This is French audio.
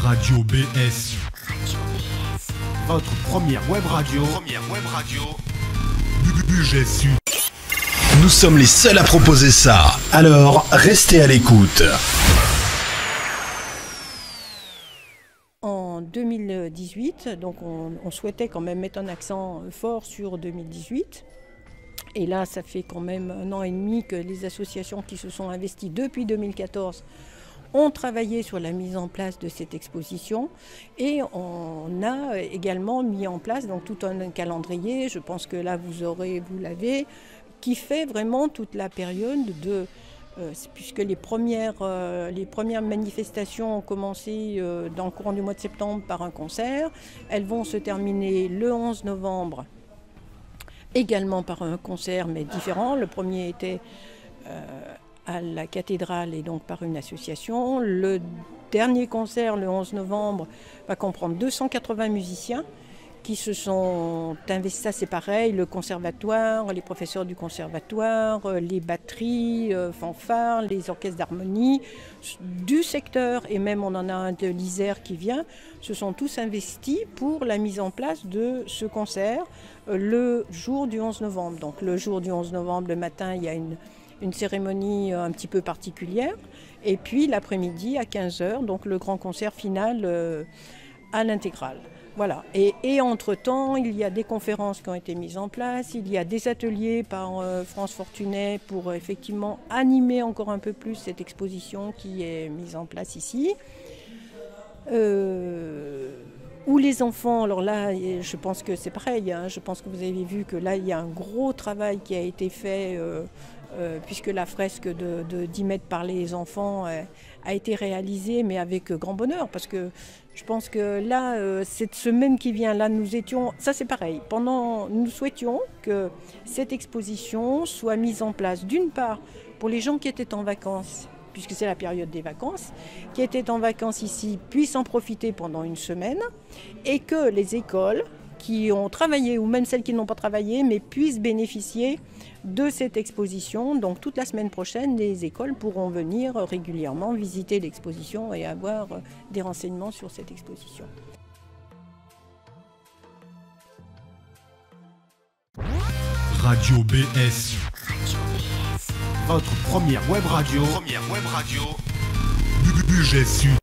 Radio BS. Votre première web radio. Budget Sud. Nous sommes les seuls à proposer ça. Alors, restez à l'écoute. En 2018, donc on souhaitait quand même mettre un accent fort sur 2018. Et là, ça fait quand même 1 an et demi que les associations qui se sont investies depuis 2014 ont travaillé sur la mise en place de cette exposition. Et on a également mis en place donc, tout un calendrier, je pense que là vous l'avez, qui fait vraiment toute la période puisque les premières manifestations ont commencé dans le courant du mois de septembre par un concert. Elles vont se terminer le 11 novembre également par un concert mais différent. Le premier était à la cathédrale et donc par une association. Le dernier concert, le 11 novembre, va comprendre 280 musiciens qui se sont investis. Ça c'est pareil, le conservatoire, les professeurs du conservatoire, les batteries, fanfares, les orchestres d'harmonie du secteur, et même on en a un de l'Isère qui vient, se sont tous investis pour la mise en place de ce concert le jour du 11 novembre. Donc le jour du 11 novembre, le matin, il y a une cérémonie un petit peu particulière, et puis l'après-midi à 15h, donc le grand concert final à l'intégrale. Voilà. Et entre-temps, il y a des conférences qui ont été mises en place, il y a des ateliers par France Fortunet pour effectivement animer encore un peu plus cette exposition qui est mise en place ici. Où les enfants, alors là, je pense que c'est pareil, hein, je pense que vous avez vu que là, il y a un gros travail qui a été fait, puisque la fresque de 10 mètres par les enfants a été réalisée, mais avec grand bonheur, parce que je pense que là, cette semaine qui vient, là, ça c'est pareil, nous souhaitions que cette exposition soit mise en place, d'une part, pour les gens qui étaient en vacances, puisque c'est la période des vacances, qui étaient en vacances ici, puissent en profiter pendant une semaine, et que les écoles qui ont travaillé, ou même celles qui n'ont pas travaillé, mais puissent bénéficier de cette exposition. Donc toute la semaine prochaine, les écoles pourront venir régulièrement visiter l'exposition et avoir des renseignements sur cette exposition. Radio BS. Votre première web radio. Budget Sud.